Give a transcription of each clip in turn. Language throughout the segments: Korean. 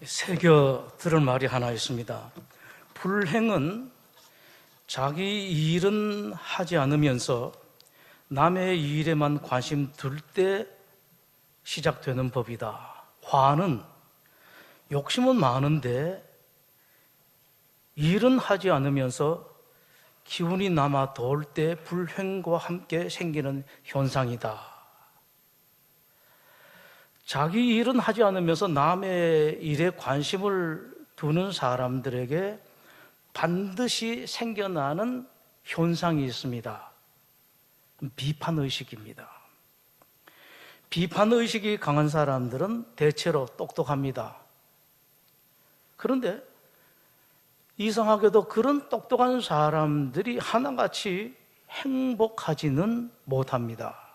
새겨 들을 말이 하나 있습니다. 불행은 자기 일은 하지 않으면서 남의 일에만 관심 둘 때 시작되는 법이다. 화는 욕심은 많은데 일은 하지 않으면서 기운이 남아 돌 때 불행과 함께 생기는 현상이다. 자기 일은 하지 않으면서 남의 일에 관심을 두는 사람들에게 반드시 생겨나는 현상이 있습니다. 비판의식입니다. 비판의식이 강한 사람들은 대체로 똑똑합니다. 그런데 이상하게도 그런 똑똑한 사람들이 하나같이 행복하지는 못합니다.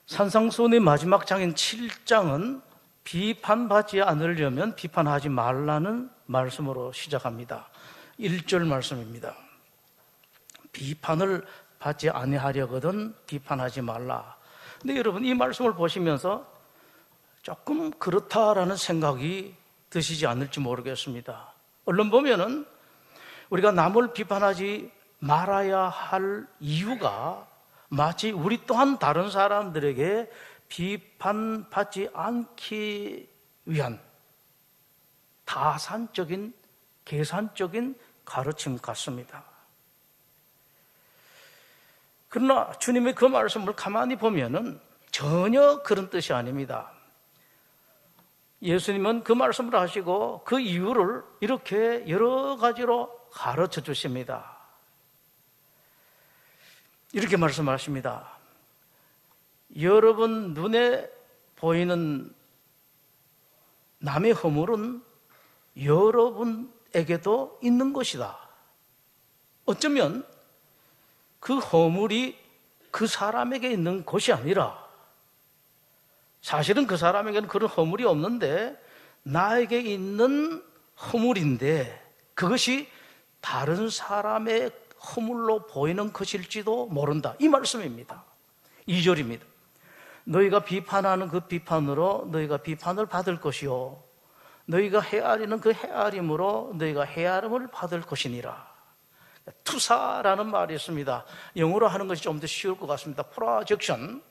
산상수훈의 마지막 장인 7장은 비판받지 않으려면 비판하지 말라는 말씀으로 시작합니다. 1절 말씀입니다. 비판을 받지 아니하려거든 비판하지 말라. 근데 여러분 이 말씀을 보시면서 조금 그렇다라는 생각이 드시지 않을지 모르겠습니다. 얼른 보면은 우리가 남을 비판하지 말아야 할 이유가 마치 우리 또한 다른 사람들에게 비판받지 않기 위한 타산적인, 계산적인 가르침 같습니다. 그러나 주님의 그 말씀을 가만히 보면은 전혀 그런 뜻이 아닙니다. 예수님은 그 말씀을 하시고 그 이유를 이렇게 여러 가지로 가르쳐 주십니다. 이렇게 말씀하십니다. 여러분 눈에 보이는 남의 허물은 여러분에게도 있는 것이다. 어쩌면 그 허물이 그 사람에게 있는 것이 아니라 사실은 그 사람에게는 그런 허물이 없는데 나에게 있는 허물인데 그것이 다른 사람의 허물로 보이는 것일지도 모른다. 이 말씀입니다. 2절입니다. 너희가 비판하는 그 비판으로 너희가 비판을 받을 것이요 너희가 헤아리는 그 헤아림으로 너희가 헤아림을 받을 것이니라. 투사라는 말이 있습니다. 영어로 하는 것이 좀 더 쉬울 것 같습니다. 프로젝션.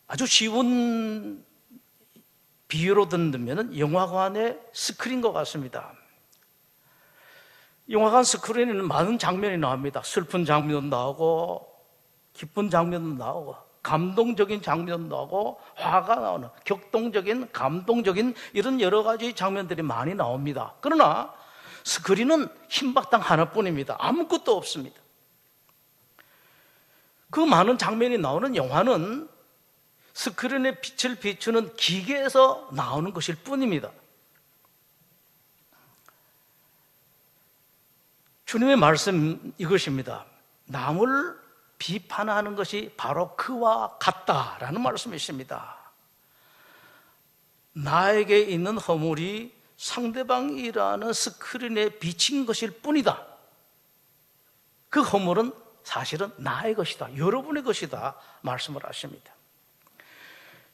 아주 쉬운 비유로 듣는 영화관의 스크린과 같습니다. 영화관 스크린에는 많은 장면이 나옵니다. 슬픈 장면도 나오고 기쁜 장면도 나오고 감동적인 장면도 나오고 화가 나오는 격동적인 감동적인 이런 여러 가지 장면들이 많이 나옵니다. 그러나 스크린은 흰바탕 하나뿐입니다. 아무것도 없습니다. 그 많은 장면이 나오는 영화는 스크린에 빛을 비추는 기계에서 나오는 것일 뿐입니다. 주님의 말씀 이것입니다. 남을 비판하는 것이 바로 그와 같다라는 말씀이십니다. 나에게 있는 허물이 상대방이라는 스크린에 비친 것일 뿐이다. 그 허물은 사실은 나의 것이다. 여러분의 것이다. 말씀을 하십니다.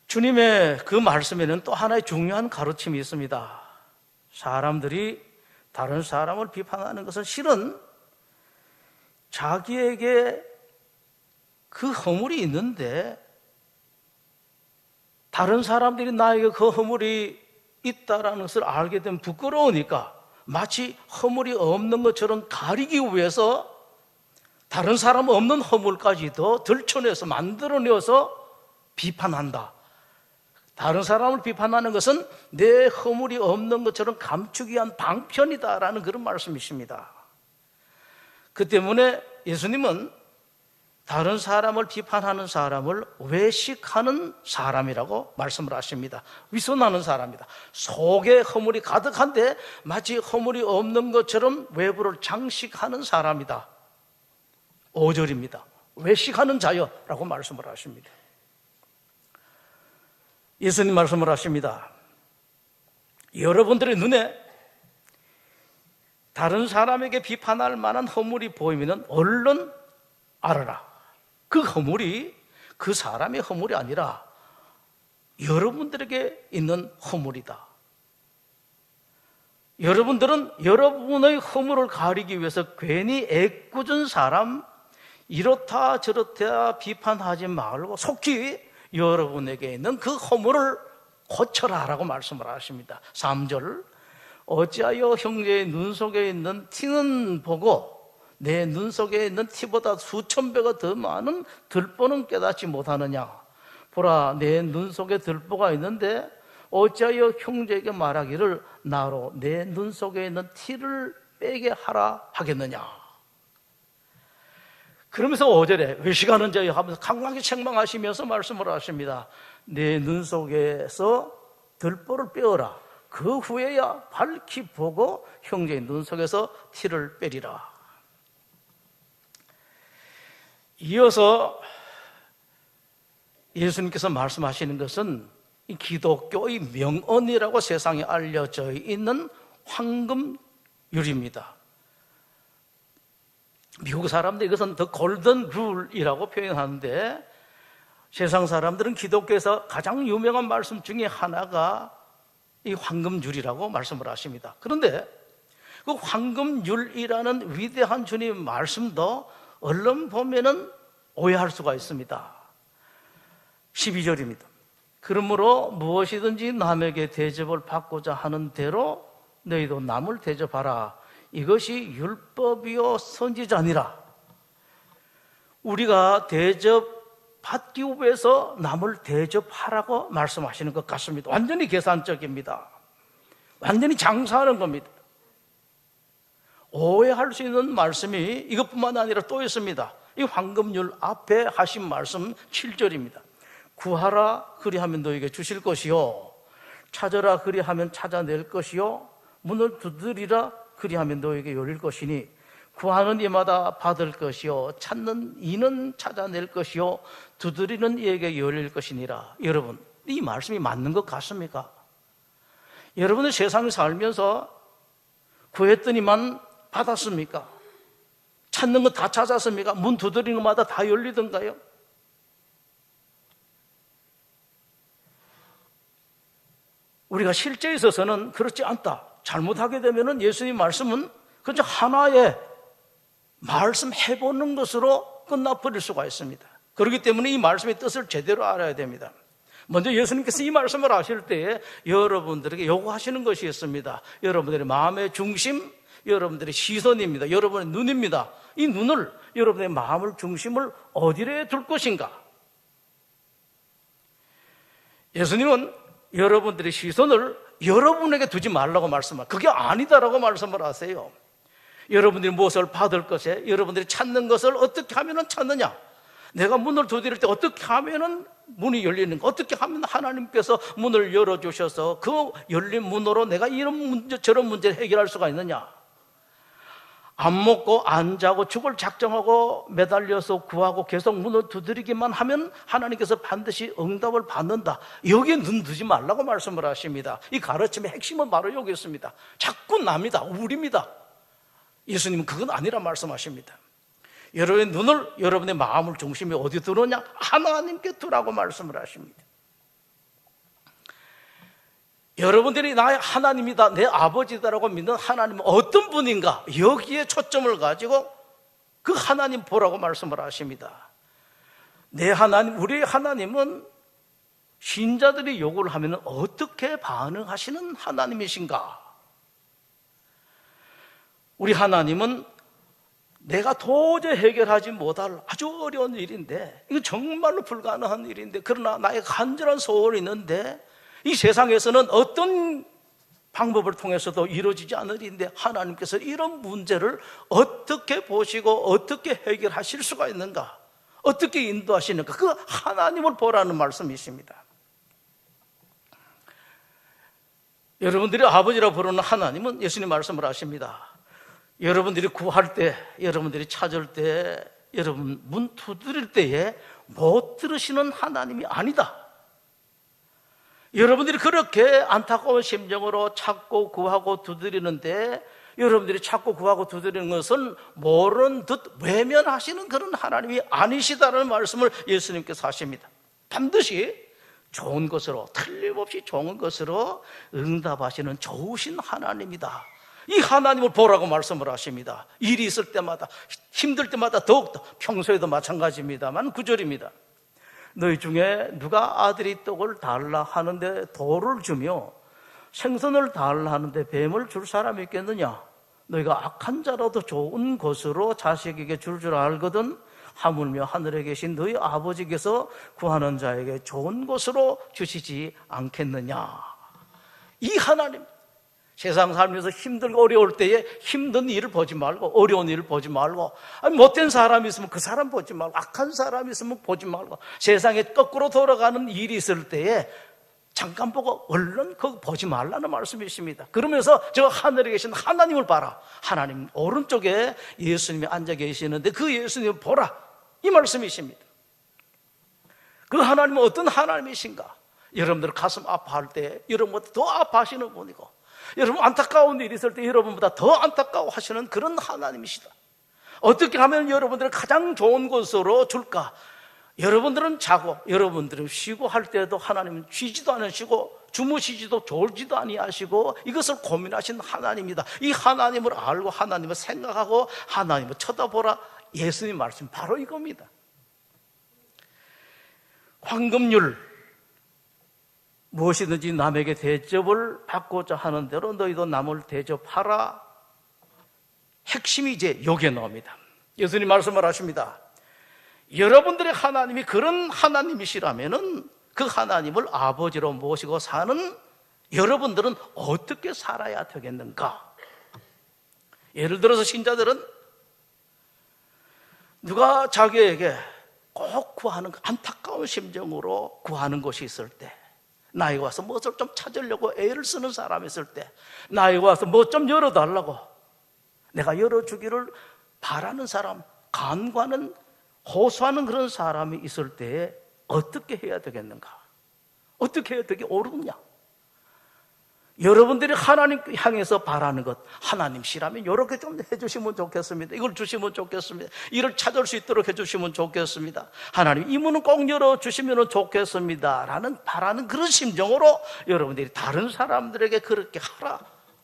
주님의 그 말씀에는 또 하나의 중요한 가르침이 있습니다. 사람들이 다른 사람을 비판하는 것은 실은 자기에게 그 허물이 있는데 다른 사람들이 나에게 그 허물이 있다라는 것을 알게 되면 부끄러우니까 마치 허물이 없는 것처럼 가리기 위해서 다른 사람 없는 허물까지도 들춰내서 만들어내어서 비판한다. 다른 사람을 비판하는 것은 내 허물이 없는 것처럼 감추기 위한 방편이다라는 그런 말씀이십니다. 그 때문에 예수님은 다른 사람을 비판하는 사람을 외식하는 사람이라고 말씀을 하십니다. 위선하는 사람이다. 속에 허물이 가득한데 마치 허물이 없는 것처럼 외부를 장식하는 사람이다. 5절입니다. 외식하는 자여라고 말씀을 하십니다. 예수님 말씀을 하십니다. 여러분들의 눈에 다른 사람에게 비판할 만한 허물이 보이면 얼른 알아라. 그 허물이 그 사람의 허물이 아니라 여러분들에게 있는 허물이다. 여러분들은 여러분의 허물을 가리기 위해서 괜히 애꿎은 사람, 이렇다 저렇다 비판하지 말고 속히 여러분에게 있는 그 허물을 고쳐라 라고 말씀을 하십니다. 3절, 어찌하여 형제의 눈 속에 있는 티는 보고 내 눈 속에 있는 티보다 수천 배가 더 많은 들보는 깨닫지 못하느냐. 보라, 내 눈 속에 들보가 있는데 어찌하여 형제에게 말하기를 나로 내 눈 속에 있는 티를 빼게 하라 하겠느냐. 그러면서 5절에 외식하는 자여 하면서 강하게 책망하시면서 말씀을 하십니다. 내 눈 속에서 들보를 빼어라. 그 후에야 밝히 보고 형제의 눈 속에서 티를 빼리라. 이어서 예수님께서 말씀하시는 것은 이 기독교의 명언이라고 세상에 알려져 있는 황금률입니다. 미국 사람들이 이것은 더 골든 룰이라고 표현하는데, 세상 사람들은 기독교에서 가장 유명한 말씀 중에 하나가 이 황금률이라고 말씀을 하십니다. 그런데 그 황금률이라는 위대한 주님의 말씀도 얼른 보면은 오해할 수가 있습니다. 12절입니다. 그러므로 무엇이든지 남에게 대접을 받고자 하는 대로 너희도 남을 대접하라. 이것이 율법이요 선지자니라. 우리가 대접받기 위해서 남을 대접하라고 말씀하시는 것 같습니다. 완전히 계산적입니다. 완전히 장사하는 겁니다. 오해할 수 있는 말씀이 이것뿐만 아니라 또 있습니다. 이 황금률 앞에 하신 말씀 7절입니다. 구하라 그리하면 너에게 주실 것이요, 찾으라 그리하면 찾아낼 것이요, 문을 두드리라 그리하면 너에게 열릴 것이니 구하는 이마다 받을 것이요, 찾는 이는 찾아낼 것이요, 두드리는 이에게 열릴 것이니라. 여러분, 이 말씀이 맞는 것 같습니까? 여러분은 세상에 살면서 구했더니만 받았습니까? 찾는 거 다 찾았습니까? 문 두드리는 것마다 다 열리던가요? 우리가 실제에 있어서는 그렇지 않다. 잘못하게 되면은 예수님 말씀은 그저 하나의 말씀해보는 것으로 끝나버릴 수가 있습니다. 그렇기 때문에 이 말씀의 뜻을 제대로 알아야 됩니다. 먼저 예수님께서 이 말씀을 하실 때에 여러분들에게 요구하시는 것이 있습니다. 여러분들의 마음의 중심, 여러분들의 시선입니다. 여러분의 눈입니다. 이 눈을, 여러분의 마음을 중심을 어디에 둘 것인가? 예수님은 여러분들의 시선을 여러분에게 두지 말라고 말씀합니다. 그게 아니다라고 말씀을 하세요. 여러분들이 무엇을 받을 것에, 여러분들이 찾는 것을 어떻게 하면 찾느냐, 내가 문을 두드릴 때 어떻게 하면 문이 열리는가, 어떻게 하면 하나님께서 문을 열어주셔서 그 열린 문으로 내가 이런 문제 저런 문제를 해결할 수가 있느냐. 안 먹고 안 자고 죽을 작정하고 매달려서 구하고 계속 문을 두드리기만 하면 하나님께서 반드시 응답을 받는다. 여기에 눈 두지 말라고 말씀을 하십니다. 이 가르침의 핵심은 바로 여기 있습니다. 자꾸 남이다, 우리입니다. 예수님은 그건 아니라 말씀하십니다. 여러분의 눈을, 여러분의 마음을 중심에 어디 두느냐? 하나님께 두라고 말씀을 하십니다. 여러분들이 나의 하나님이다, 내 아버지다라고 믿는 하나님은 어떤 분인가? 여기에 초점을 가지고 그 하나님 보라고 말씀을 하십니다. 내 하나님, 우리의 하나님은 신자들이 요구를 하면 어떻게 반응하시는 하나님이신가? 우리 하나님은 내가 도저히 해결하지 못할 아주 어려운 일인데, 이거 정말로 불가능한 일인데, 그러나 나의 간절한 소원이 있는데 이 세상에서는 어떤 방법을 통해서도 이루어지지 않을 일인데 하나님께서 이런 문제를 어떻게 보시고 어떻게 해결하실 수가 있는가, 어떻게 인도하시는가, 그 하나님을 보라는 말씀이십니다. 여러분들이 아버지라고 부르는 하나님은 예수님 말씀을 하십니다. 여러분들이 구할 때, 여러분들이 찾을 때, 여러분 문 두드릴 때에 못 들으시는 하나님이 아니다. 여러분들이 그렇게 안타까운 심정으로 찾고 구하고 두드리는데, 여러분들이 찾고 구하고 두드리는 것은 모른 듯 외면하시는 그런 하나님이 아니시다는 말씀을 예수님께서 하십니다. 반드시 좋은 것으로, 틀림없이 좋은 것으로 응답하시는 좋으신 하나님이다. 이 하나님을 보라고 말씀을 하십니다. 일이 있을 때마다, 힘들 때마다 더욱더, 평소에도 마찬가지입니다만 9절입니다. 너희 중에 누가 아들이 떡을 달라 하는데 돌을 주며 생선을 달라 하는데 뱀을 줄 사람이 있겠느냐? 너희가 악한 자라도 좋은 것으로 자식에게 줄 알거든 하물며 하늘에 계신 너희 아버지께서 구하는 자에게 좋은 것으로 주시지 않겠느냐? 이 하나님, 세상 살면서 힘들고 어려울 때에 힘든 일을 보지 말고, 어려운 일을 보지 말고, 못된 사람이 있으면 그 사람 보지 말고, 악한 사람이 있으면 보지 말고, 세상에 거꾸로 돌아가는 일이 있을 때에 잠깐 보고 얼른 그거 보지 말라는 말씀이십니다. 그러면서 저 하늘에 계신 하나님을 봐라. 하나님 오른쪽에 예수님이 앉아 계시는데 그 예수님을 보라. 이 말씀이십니다. 그 하나님은 어떤 하나님이신가? 여러분들 가슴 아파할 때 여러분보다 더 아파하시는 분이고, 여러분 안타까운 일이 있을 때 여러분보다 더 안타까워하시는 그런 하나님이시다. 어떻게 하면 여러분들을 가장 좋은 것으로 줄까? 여러분들은 자고 여러분들은 쉬고 할 때도 하나님은 쉬지도 않으시고 주무시지도 졸지도 아니하시고 이것을 고민하신 하나님이다. 이 하나님을 알고 하나님을 생각하고 하나님을 쳐다보라. 예수님 말씀 바로 이겁니다. 황금률, 무엇이든지 남에게 대접을 받고자 하는 대로 너희도 남을 대접하라. 핵심이 이제 여기에 나옵니다. 예수님 말씀을 하십니다. 여러분들의 하나님이 그런 하나님이시라면은 그 하나님을 아버지로 모시고 사는 여러분들은 어떻게 살아야 되겠는가? 예를 들어서 신자들은 누가 자기에게 꼭 구하는 안타까운 심정으로 구하는 것이 있을 때, 나에게 와서 무엇을 좀 찾으려고 애를 쓰는 사람이 있을 때, 나에게 와서 뭐 좀 열어달라고 내가 열어주기를 바라는 사람, 간구하는, 호소하는 그런 사람이 있을 때에 어떻게 해야 되겠는가? 어떻게 해야 되게 옳으냐? 여러분들이 하나님 향해서 바라는 것, 하나님시라면 이렇게 좀 해주시면 좋겠습니다. 이걸 주시면 좋겠습니다. 이를 찾을 수 있도록 해주시면 좋겠습니다. 하나님 이 문은 꼭 열어주시면 좋겠습니다 라는 바라는 그런 심정으로 여러분들이 다른 사람들에게 그렇게 하라,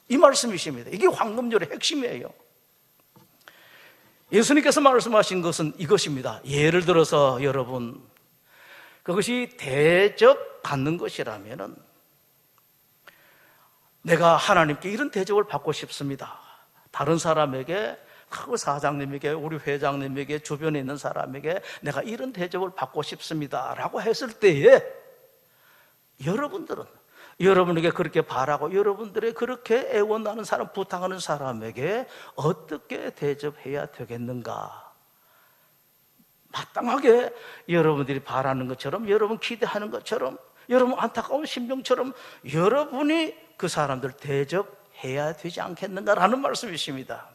이 말씀이십니다. 이게 황금률의 핵심이에요. 예수님께서 말씀하신 것은 이것입니다. 예를 들어서 여러분, 그것이 대접받는 것이라면은, 내가 하나님께 이런 대접을 받고 싶습니다. 다른 사람에게, 그 사장님에게, 우리 회장님에게, 주변에 있는 사람에게 내가 이런 대접을 받고 싶습니다 라고 했을 때에 여러분들은 여러분에게 그렇게 바라고 여러분들의 그렇게 애원하는 사람, 부탁하는 사람에게 어떻게 대접해야 되겠는가? 마땅하게 여러분들이 바라는 것처럼, 여러분 기대하는 것처럼, 여러분 안타까운 심정처럼 여러분이 그 사람들 대접해야 되지 않겠는가라는 말씀이십니다.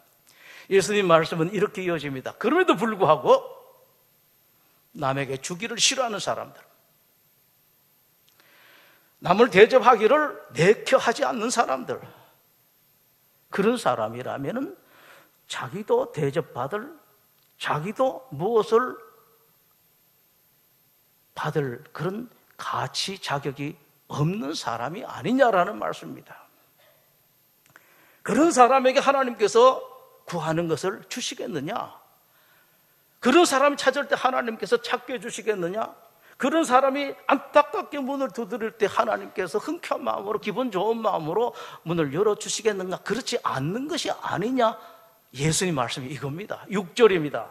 예수님 말씀은 이렇게 이어집니다. 그럼에도 불구하고 남에게 주기를 싫어하는 사람들, 남을 대접하기를 내켜하지 않는 사람들, 그런 사람이라면 자기도 대접받을, 자기도 무엇을 받을 그런 가치, 자격이 없는 사람이 아니냐라는 말씀입니다. 그런 사람에게 하나님께서 구하는 것을 주시겠느냐? 그런 사람을 찾을 때 하나님께서 찾게 해주시겠느냐? 그런 사람이 안타깝게 문을 두드릴 때 하나님께서 흔쾌한 마음으로, 기분 좋은 마음으로 문을 열어주시겠는가? 그렇지 않는 것이 아니냐? 예수님 말씀이 이겁니다. 6절입니다.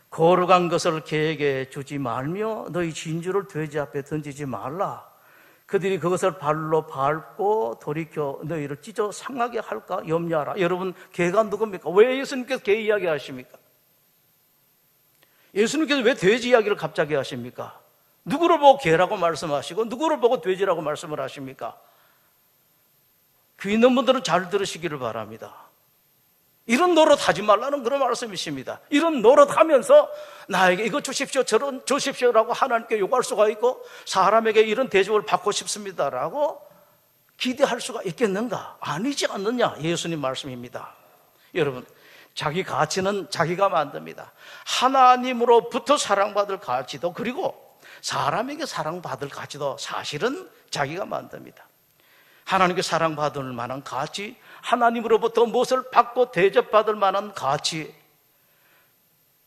거룩한 것을 개에게 주지 말며 너희 진주를 돼지 앞에 던지지 말라. 그들이 그것을 발로 밟고 돌이켜 너희를 찢어 상하게 할까 염려하라. 여러분, 개가 누굽니까? 왜 예수님께서 개 이야기 하십니까? 예수님께서 왜 돼지 이야기를 갑자기 하십니까? 누구를 보고 개라고 말씀하시고 누구를 보고 돼지라고 말씀을 하십니까? 귀 있는 분들은 잘 들으시기를 바랍니다. 이런 노릇하지 말라는 그런 말씀이십니다. 이런 노릇하면서 나에게 이거 주십시오, 저런 주십시오라고 하나님께 요구할 수가 있고, 사람에게 이런 대접을 받고 싶습니다라고 기대할 수가 있겠는가? 아니지 않느냐? 예수님 말씀입니다. 여러분, 자기 가치는 자기가 만듭니다. 하나님으로부터 사랑받을 가치도, 그리고 사람에게 사랑받을 가치도 사실은 자기가 만듭니다. 하나님께 사랑받을 만한 가치, 하나님으로부터 무엇을 받고 대접받을 만한 가치,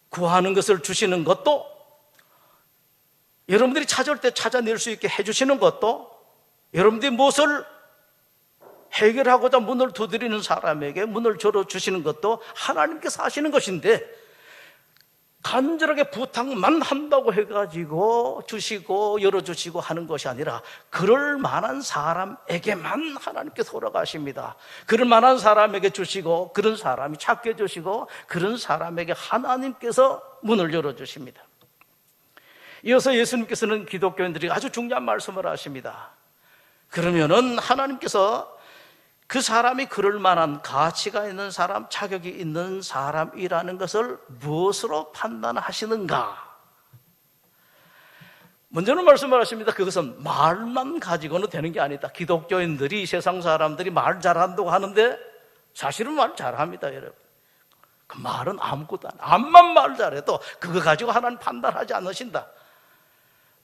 구하는 것을 주시는 것도, 여러분들이 찾을 때 찾아낼 수 있게 해주시는 것도, 여러분들이 무엇을 해결하고자 문을 두드리는 사람에게 문을 열어주시는 것도 하나님께서 하시는 것인데, 간절하게 부탁만 한다고 해가지고 주시고 열어주시고 하는 것이 아니라 그럴 만한 사람에게만 하나님께서 허락하십니다. 그럴 만한 사람에게 주시고, 그런 사람이 찾게 해주시고, 그런 사람에게 하나님께서 문을 열어주십니다. 이어서 예수님께서는 기독교인들이 아주 중요한 말씀을 하십니다. 그러면은 하나님께서 그 사람이 그럴 만한 가치가 있는 사람, 자격이 있는 사람이라는 것을 무엇으로 판단하시는가? 먼저는 말씀을 하십니다. 그것은 말만 가지고는 되는 게 아니다. 기독교인들이, 세상 사람들이 말 잘한다고 하는데 사실은 말 잘합니다, 여러분. 그 말은 아무것도 안, 암만 말 잘해도 그거 가지고 하나님 판단하지 않으신다.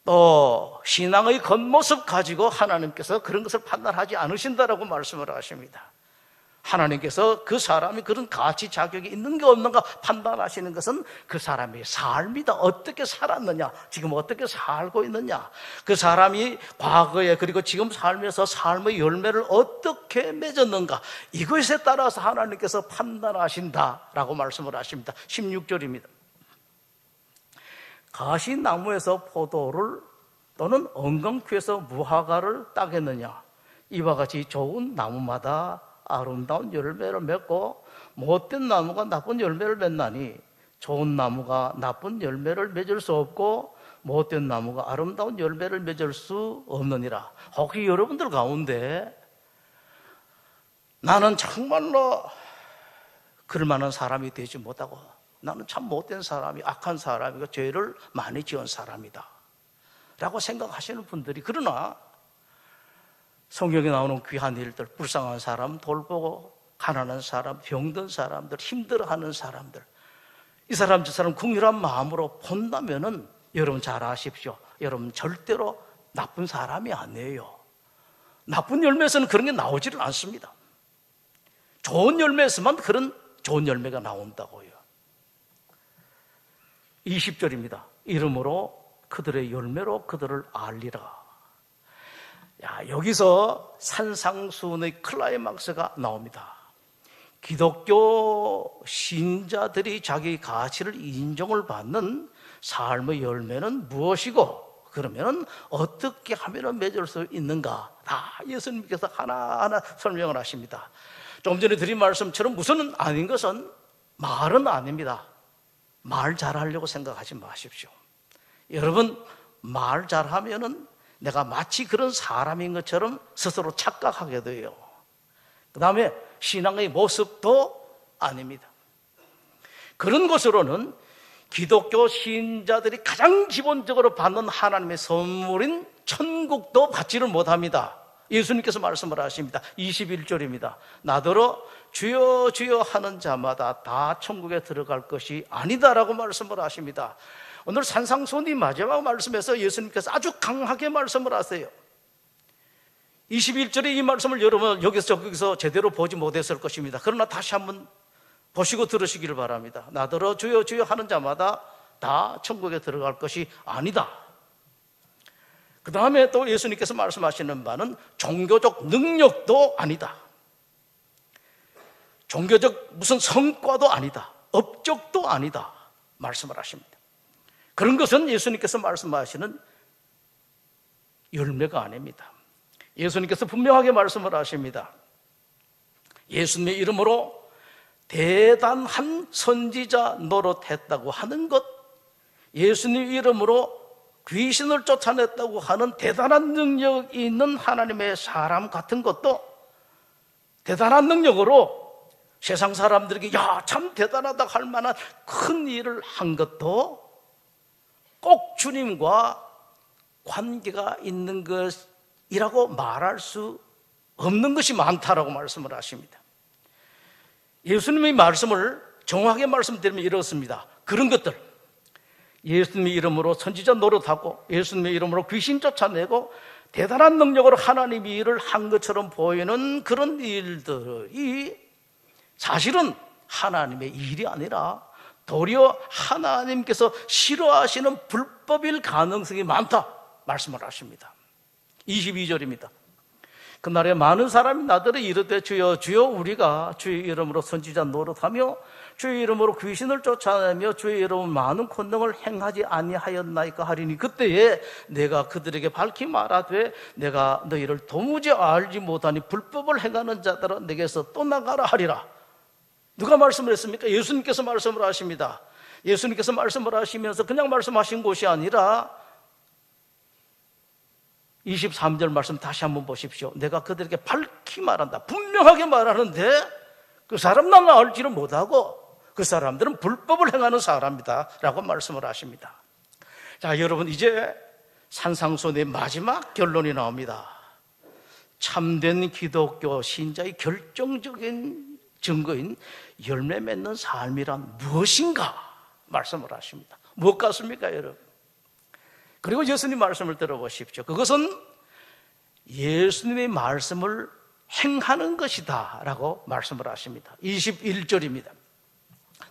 또 신앙의 겉모습 가지고 하나님께서 그런 것을 판단하지 않으신다라고 말씀을 하십니다. 하나님께서 그 사람이 그런 가치, 자격이 있는 게 없는가 판단하시는 것은 그 사람의 삶이다. 어떻게 살았느냐, 지금 어떻게 살고 있느냐, 그 사람이 과거에 그리고 지금 살면서 삶의 열매를 어떻게 맺었는가, 이것에 따라서 하나님께서 판단하신다라고 말씀을 하십니다. 16절입니다. 가시나무에서 포도를 또는 엉겅퀴에서 무화과를 따겠느냐? 이와 같이 좋은 나무마다 아름다운 열매를 맺고 못된 나무가 나쁜 열매를 맺나니 좋은 나무가 나쁜 열매를 맺을 수 없고 못된 나무가 아름다운 열매를 맺을 수 없느니라. 혹시 여러분들 가운데 나는 정말로 그럴 만한 사람이 되지 못하고 나는 참 못된 사람이, 악한 사람이고 죄를 많이 지은 사람이다 라고 생각하시는 분들이, 그러나 성경에 나오는 귀한 일들, 불쌍한 사람 돌보고, 가난한 사람, 병든 사람들, 힘들어하는 사람들, 이 사람 저 사람 긍휼한 마음으로 본다면은 여러분 잘 아십시오. 여러분 절대로 나쁜 사람이 아니에요. 나쁜 열매에서는 그런 게 나오지를 않습니다. 좋은 열매에서만 그런 좋은 열매가 나온다고요. 20절입니다. 이름으로 그들의 열매로 그들을 알리라. 여기서 산상수훈의 클라이막스가 나옵니다. 기독교 신자들이 자기 가치를 인정을 받는 삶의 열매는 무엇이고, 그러면 어떻게 하면 맺을 수 있는가? 다 예수님께서 하나하나 설명을 하십니다. 좀 전에 드린 말씀처럼 무슨 아닌 것은 말은 아닙니다. 말 잘하려고 생각하지 마십시오. 여러분, 말 잘하면은 내가 마치 그런 사람인 것처럼 스스로 착각하게 돼요. 그 다음에 신앙의 모습도 아닙니다. 그런 것으로는 기독교 신자들이 가장 기본적으로 받는 하나님의 선물인 천국도 받지를 못합니다. 예수님께서 말씀을 하십니다. 21절입니다. 나더러 주여 주여 하는 자마다 다 천국에 들어갈 것이 아니다라고 말씀을 하십니다. 오늘 산상수훈의 마지막 말씀에서 예수님께서 아주 강하게 말씀을 하세요. 21절에 이 말씀을 여러분 여기서 저기서 제대로 보지 못했을 것입니다. 그러나 다시 한번 보시고 들으시기를 바랍니다. 나더러 주여 주여 하는 자마다 다 천국에 들어갈 것이 아니다. 그 다음에 또 예수님께서 말씀하시는 바는 종교적 능력도 아니다. 종교적 무슨 성과도 아니다. 업적도 아니다. 말씀을 하십니다. 그런 것은 예수님께서 말씀하시는 열매가 아닙니다. 예수님께서 분명하게 말씀을 하십니다. 예수님의 이름으로 대단한 선지자 노릇했다고 하는 것, 예수님 이름으로 귀신을 쫓아냈다고 하는 대단한 능력이 있는 하나님의 사람 같은 것도, 대단한 능력으로 세상 사람들에게 야, 참 대단하다 할 만한 큰 일을 한 것도 꼭 주님과 관계가 있는 것이라고 말할 수 없는 것이 많다라고 말씀을 하십니다. 예수님의 말씀을 정확하게 말씀드리면 이렇습니다. 그런 것들, 예수님의 이름으로 선지자 노릇하고 예수님의 이름으로 귀신 쫓아내고 대단한 능력으로 하나님이 일을 한 것처럼 보이는 그런 일들이 사실은 하나님의 일이 아니라 도리어 하나님께서 싫어하시는 불법일 가능성이 많다 말씀을 하십니다. 22절입니다. 그날에 많은 사람이 나더러 이르되 주여 주여 우리가 주의 이름으로 선지자 노릇하며 주의 이름으로 귀신을 쫓아내며 주의 이름으로 많은 권능을 행하지 아니하였나이까 하리니 그때에 내가 그들에게 밝히 말하되 내가 너희를 도무지 알지 못하니 불법을 행하는 자들아 내게서 떠나가라 하리라. 누가 말씀을 했습니까? 예수님께서 말씀을 하십니다. 예수님께서 말씀을 하시면서 그냥 말씀하신 것이 아니라 23절 말씀 다시 한번 보십시오. 내가 그들에게 밝히 말한다. 분명하게 말하는데 그 사람 나는 알지를 못하고 그 사람들은 불법을 행하는 사람이다 라고 말씀을 하십니다. 자, 여러분 이제 산상수훈의 마지막 결론이 나옵니다. 참된 기독교 신자의 결정적인 증거인 열매 맺는 삶이란 무엇인가 말씀을 하십니다. 무엇 같습니까 여러분? 그리고 예수님 말씀을 들어보십시오. 그것은 예수님의 말씀을 행하는 것이다 라고 말씀을 하십니다. 21절입니다.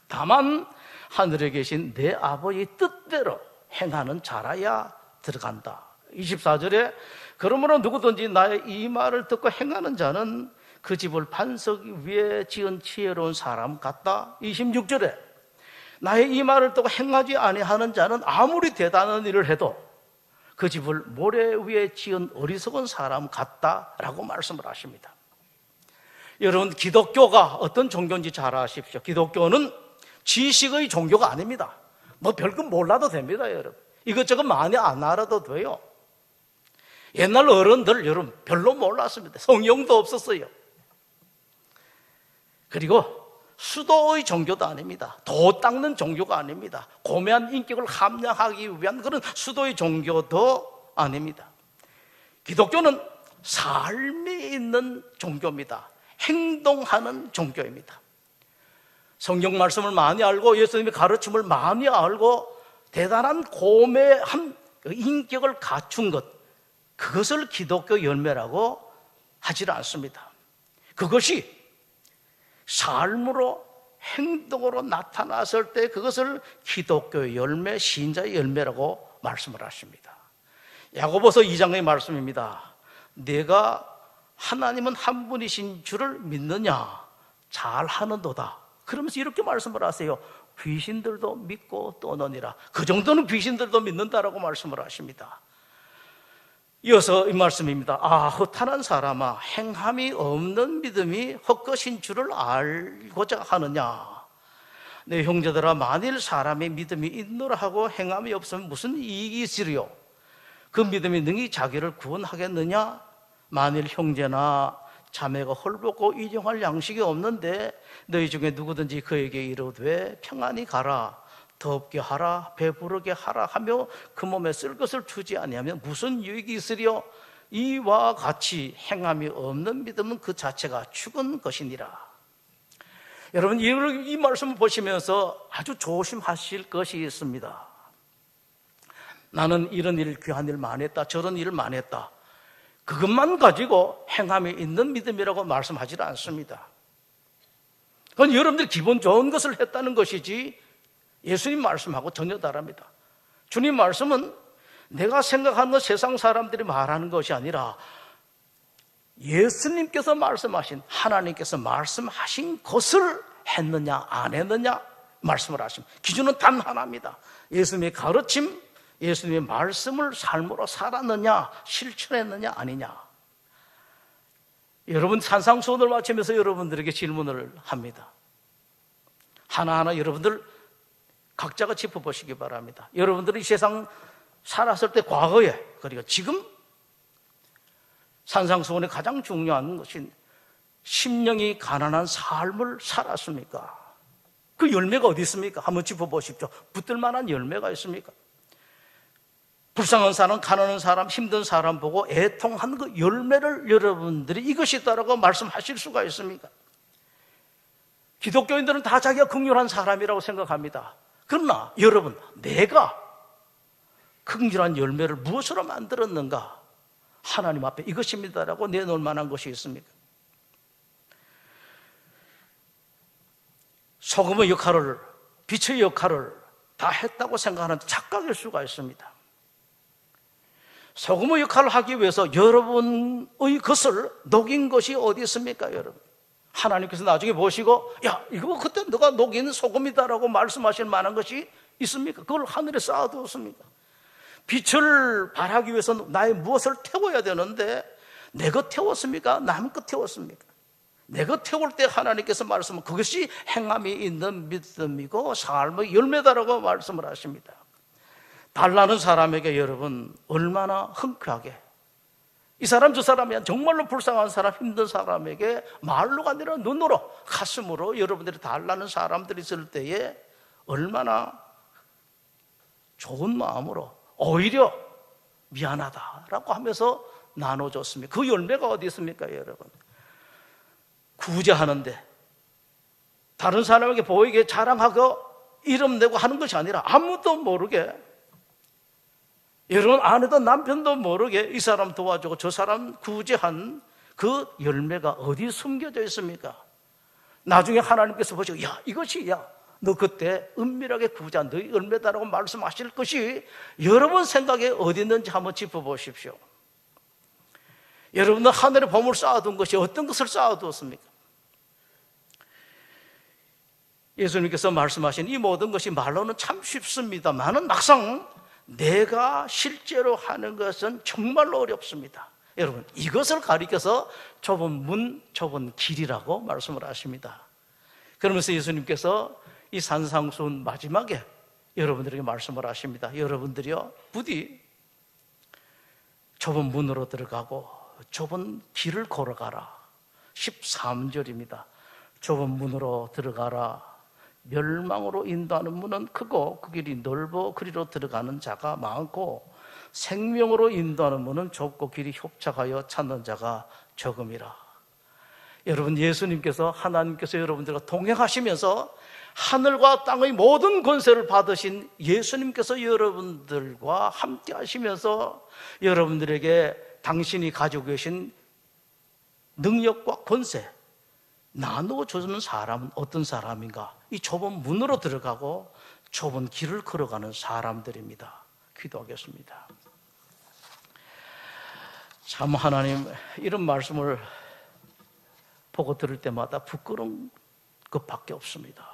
다만 하늘에 계신 내 아버지의 뜻대로 행하는 자라야 들어간다. 24절에 그러므로 누구든지 나의 이 말을 듣고 행하는 자는 그 집을 반석 위에 지은 지혜로운 사람 같다. 26절에 나의 이 말을 듣고 행하지 아니하는 자는 아무리 대단한 일을 해도 그 집을 모래 위에 지은 어리석은 사람 같다라고 말씀을 하십니다. 여러분 기독교가 어떤 종교인지 잘 아십시오. 기독교는 지식의 종교가 아닙니다. 뭐 별거 몰라도 됩니다 여러분. 이것저것 많이 안 알아도 돼요. 옛날 어른들 여러분 별로 몰랐습니다. 성경도 없었어요. 그리고 수도의 종교도 아닙니다. 도 닦는 종교가 아닙니다. 고매한 인격을 함양하기 위한 그런 수도의 종교도 아닙니다. 기독교는 삶이 있는 종교입니다. 행동하는 종교입니다. 성경 말씀을 많이 알고 예수님의 가르침을 많이 알고 대단한 고매한 인격을 갖춘 것, 그것을 기독교 열매라고 하질 않습니다. 그것이 삶으로 행동으로 나타났을 때 그것을 기독교 열매, 신자의 열매라고 말씀을 하십니다. 야고보서 2장의 말씀입니다. 내가 하나님은 한 분이신 줄을 믿느냐? 잘하는도다. 그러면서 이렇게 말씀을 하세요. 귀신들도 믿고 떠느니라. 그 정도는 귀신들도 믿는다라고 말씀을 하십니다. 이어서 이 말씀입니다. 허탄한 사람아, 행함이 없는 믿음이 헛것인 줄을 알고자 하느냐? 내 형제들아, 만일 사람의 믿음이 있노라 하고 행함이 없으면 무슨 이익이 있으리요? 그 믿음이 능히 자기를 구원하겠느냐? 만일 형제나 자매가 헐벗고 일용할 양식이 없는데 너희 중에 누구든지 그에게 이르되 평안히 가라, 덥게 하라, 배부르게 하라 하며 그 몸에 쓸 것을 주지 아니하면 무슨 유익이 있으리요? 이와 같이 행함이 없는 믿음은 그 자체가 죽은 것이니라. 여러분 이 말씀을 보시면서 아주 조심하실 것이 있습니다. 나는 이런 일, 귀한 일 많이 했다, 저런 일을 많이 했다, 그것만 가지고 행함이 있는 믿음이라고 말씀하지 않습니다. 그건 여러분들이 기분 좋은 것을 했다는 것이지 예수님 말씀하고 전혀 다릅니다. 주님 말씀은 내가 생각하는 세상 사람들이 말하는 것이 아니라 예수님께서 말씀하신, 하나님께서 말씀하신 것을 했느냐 안 했느냐 말씀을 하십니다. 기준은 단 하나입니다. 예수님의 가르침, 예수님의 말씀을 삶으로 살았느냐, 실천했느냐 아니냐. 여러분 산상수훈을 마치면서 여러분들에게 질문을 합니다. 하나하나 여러분들 각자가 짚어보시기 바랍니다. 여러분들이 이 세상 살았을 때 과거에 그리고 지금 산상수훈의 가장 중요한 것인 심령이 가난한 삶을 살았습니까? 그 열매가 어디 있습니까? 한번 짚어보십시오. 붙들 만한 열매가 있습니까? 불쌍한 사람, 가난한 사람, 힘든 사람 보고 애통한 그 열매를 여러분들이 이것이 있다라고 말씀하실 수가 있습니까? 기독교인들은 다 자기가 긍휼한 사람이라고 생각합니다. 그러나 여러분, 내가 긍휼한 열매를 무엇으로 만들었는가? 하나님 앞에 이것입니다라고 내놓을 만한 것이 있습니까? 소금의 역할을, 빛의 역할을 다 했다고 생각하는 착각일 수가 있습니다. 소금의 역할을 하기 위해서 여러분의 것을 녹인 것이 어디 있습니까, 여러분? 하나님께서 나중에 보시고, 야, 이거 그때 너가 녹인 소금이다라고 말씀하실 만한 것이 있습니까? 그걸 하늘에 쌓아두었습니까? 빛을 발하기 위해서 나의 무엇을 태워야 되는데, 내 것 태웠습니까? 남 것 태웠습니까? 내 것 태울 때 하나님께서 말씀은 그것이 행함이 있는 믿음이고 삶의 열매다라고 말씀을 하십니다. 달라는 사람에게 여러분, 얼마나 흔쾌하게, 이 사람 저 사람이 정말로 불쌍한 사람, 힘든 사람에게 말로가 아니라 눈으로, 가슴으로 여러분들이 달라는 사람들이 있을 때에 얼마나 좋은 마음으로 오히려 미안하다라고 하면서 나눠줬습니다. 그 열매가 어디 있습니까, 여러분? 구제하는데 다른 사람에게 보이게 자랑하고 이름 내고 하는 것이 아니라 아무도 모르게, 여러분 아내도 남편도 모르게 이 사람 도와주고 저 사람 구제한 그 열매가 어디 숨겨져 있습니까? 나중에 하나님께서 보시고, 야, 이것이, 야, 너 그때 은밀하게 구제한 너희 열매다라고 말씀하실 것이 여러분 생각에 어디 있는지 한번 짚어보십시오. 여러분은 하늘에 보물 쌓아둔 것이 어떤 것을 쌓아두었습니까? 예수님께서 말씀하신 이 모든 것이 말로는 참 쉽습니다만은 막상 내가 실제로 하는 것은 정말로 어렵습니다. 여러분, 이것을 가리켜서 좁은 문, 좁은 길이라고 말씀을 하십니다. 그러면서 예수님께서 이 산상수훈 마지막에 여러분들에게 말씀을 하십니다. 여러분들이요, 부디 좁은 문으로 들어가고 좁은 길을 걸어가라. 13절입니다. 좁은 문으로 들어가라. 멸망으로 인도하는 문은 크고 그 길이 넓어 그리로 들어가는 자가 많고 생명으로 인도하는 문은 좁고 길이 협착하여 찾는 자가 적음이라. 여러분, 예수님께서, 하나님께서 여러분들과 동행하시면서 하늘과 땅의 모든 권세를 받으신 예수님께서 여러분들과 함께 하시면서 여러분들에게 당신이 가지고 계신 능력과 권세 나누어주는 사람은 어떤 사람인가? 이 좁은 문으로 들어가고 좁은 길을 걸어가는 사람들입니다. 기도하겠습니다. 참 하나님, 이런 말씀을 보고 들을 때마다 부끄러운 것밖에 없습니다.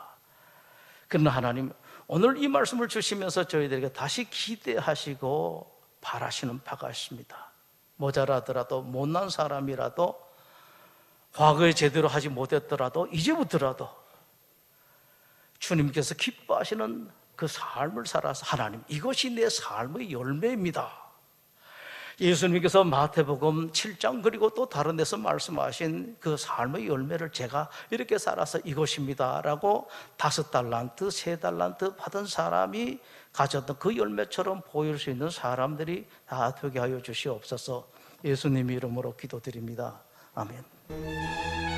그러나 하나님, 오늘 이 말씀을 주시면서 저희들에게 다시 기대하시고 바라시는 바가 있습니다. 모자라더라도, 못난 사람이라도, 과거에 제대로 하지 못했더라도 이제부터라도 주님께서 기뻐하시는 그 삶을 살아서, 하나님, 이것이 내 삶의 열매입니다. 예수님께서 마태복음 7장 그리고 또 다른 데서 말씀하신 그 삶의 열매를 제가 이렇게 살아서 이것입니다 라고 5달란트, 3달란트 받은 사람이 가졌던 그 열매처럼 보일 수 있는 사람들이 다 되게 하여 주시옵소서. 예수님 이름으로 기도드립니다. 아멘.